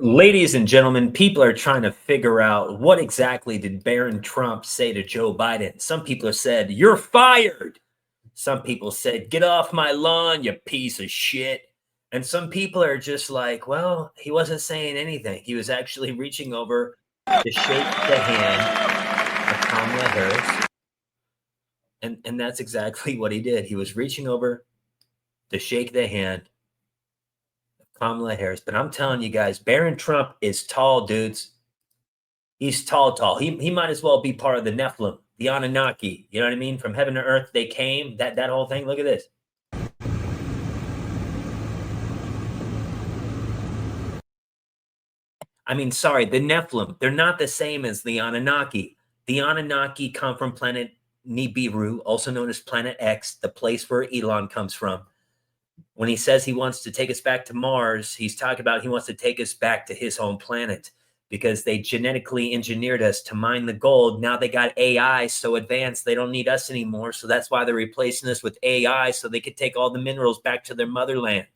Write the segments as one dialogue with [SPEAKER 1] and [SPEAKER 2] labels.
[SPEAKER 1] Ladies and gentlemen, people are trying to figure out what exactly did Barron Trump say to Joe Biden. Some people have said, "You're fired." Some people said, "Get off my lawn, you piece of shit." And some people are just like, well, he wasn't saying anything. He was actually reaching over to shake the hand of Kamala Harris. And that's exactly what he did. He was reaching over to shake the hand of Kamala Harris. But I'm telling you guys, Barron Trump is tall, dudes. He's tall, tall. He might as well be part of the Nephilim, the Anunnaki. You know what I mean? From heaven to earth, they came. That whole thing. Look at this. I mean, sorry, the Nephilim. They're not the same as the Anunnaki. The Anunnaki come from planet Nibiru, also known as Planet X, the place where Elon comes from. When he says he wants to take us back to Mars, he's talking about he wants to take us back to his home planet because they genetically engineered us to mine the gold. Now they got AI so advanced, they don't need us anymore. So that's why they're replacing us with AI so they could take all the minerals back to their motherland.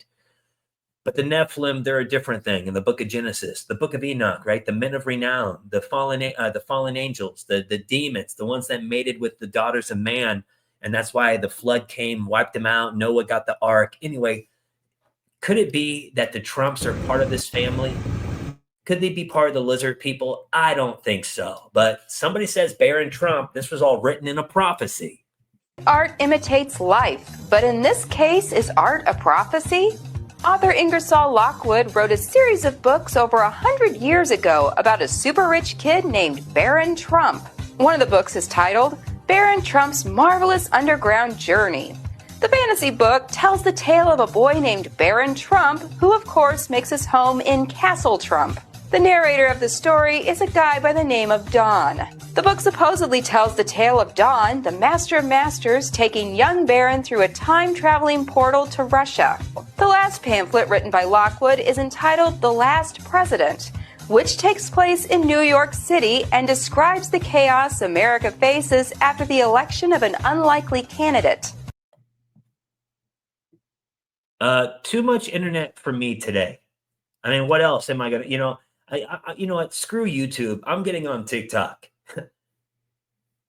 [SPEAKER 1] But the Nephilim, they're a different thing in the book of Genesis, the book of Enoch, right? The men of renown, the fallen angels, the demons, the ones that mated with the daughters of man. And that's why the flood came, wiped them out. Noah got the ark. Anyway, could it be that the Trumps are part of this family? Could they be part of the lizard people? I don't think so. But somebody says Barron Trump, this was all written in a prophecy.
[SPEAKER 2] Art imitates life, but in this case, is art a prophecy? Author Ingersoll Lockwood wrote a series of books over 100 years ago about a super rich kid named Barron Trump. One of the books is titled Barron Trump's Marvelous Underground Journey. The fantasy book tells the tale of a boy named Barron Trump, who of course makes his home in Castle Trump. The narrator of the story is a guy by the name of Don. The book supposedly tells the tale of Don, the master of masters, taking young Barron through a time-traveling portal to Russia. The last pamphlet written by Lockwood is entitled The Last President, which takes place in New York City and describes the chaos America faces after the election of an unlikely candidate.
[SPEAKER 1] Too much internet for me today. I mean, what else am I gonna? You know what? Screw YouTube. I'm getting on TikTok.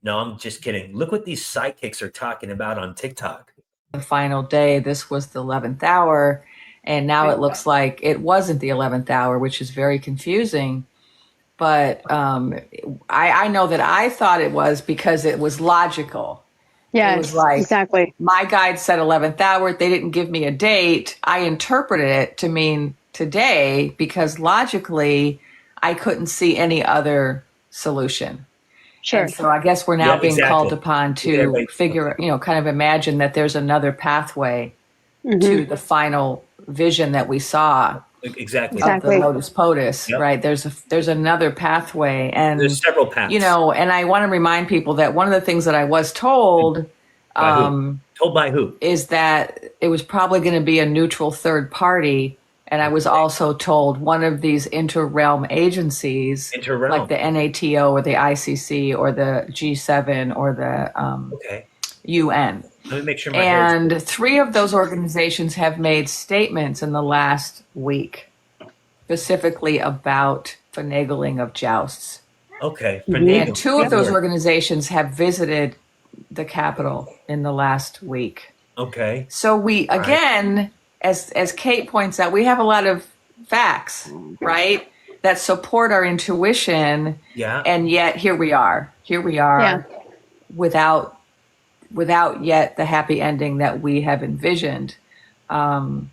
[SPEAKER 1] No, I'm just kidding. Look what these sidekicks are talking about on TikTok.
[SPEAKER 3] The final day, this was the 11th hour, and now it looks like it wasn't the 11th hour, which is very confusing. But I know that I thought it was because it was logical.
[SPEAKER 4] Yeah,
[SPEAKER 3] it was like,
[SPEAKER 4] exactly.
[SPEAKER 3] My guide said 11th hour. They didn't give me a date. I interpreted it to mean today because logically I couldn't see any other solution.
[SPEAKER 4] Sure.
[SPEAKER 3] And so I guess we're now being called upon to figure, kind of imagine that there's another pathway to the final vision that we saw.
[SPEAKER 1] Exactly.
[SPEAKER 3] Of the Lotus POTUS, right? There's another pathway, and
[SPEAKER 1] there's several paths.
[SPEAKER 3] And I want to remind people that one of the things that I was told,
[SPEAKER 1] told by who,
[SPEAKER 3] is that it was probably going to be a neutral third party. And I was also told one of these inter-realm agencies, like the NATO or the ICC or the G7 or the UN.
[SPEAKER 1] Let me make sure.
[SPEAKER 3] And 3 of those organizations have made statements in the last week, specifically about finagling of jousts.
[SPEAKER 1] Okay.
[SPEAKER 3] And 2 of those organizations have visited the Capitol in the last week.
[SPEAKER 1] Okay.
[SPEAKER 3] So we, again, as Kate points out, we have a lot of facts, right, that support our intuition.
[SPEAKER 1] Yeah.
[SPEAKER 3] And yet here we are without yet the happy ending that we have envisioned. And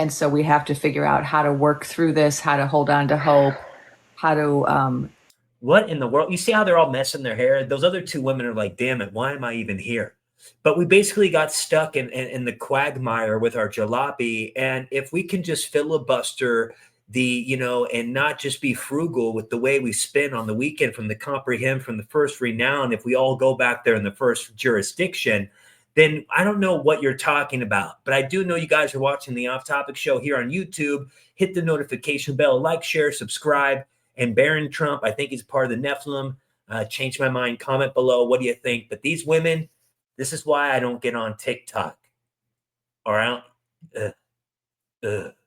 [SPEAKER 3] so we have to figure out how to work through this, how to hold on to hope, how to...
[SPEAKER 1] What in the world? You see how they're all messing their hair? Those other 2 women are like, damn it, why am I even here? But we basically got stuck in the quagmire with our jalopy. And if we can just filibuster and not just be frugal with the way we spend on the weekend from the comprehend, from the first renown, if we all go back there in the first jurisdiction, then I don't know what you're talking about. But I do know you guys are watching the Off Topic Show here on YouTube. Hit the notification bell, like, share, subscribe. And Barron Trump, I think he's part of the Nephilim. Change my mind. Comment below. What do you think? But these women, this is why I don't get on TikTok. Or I don't.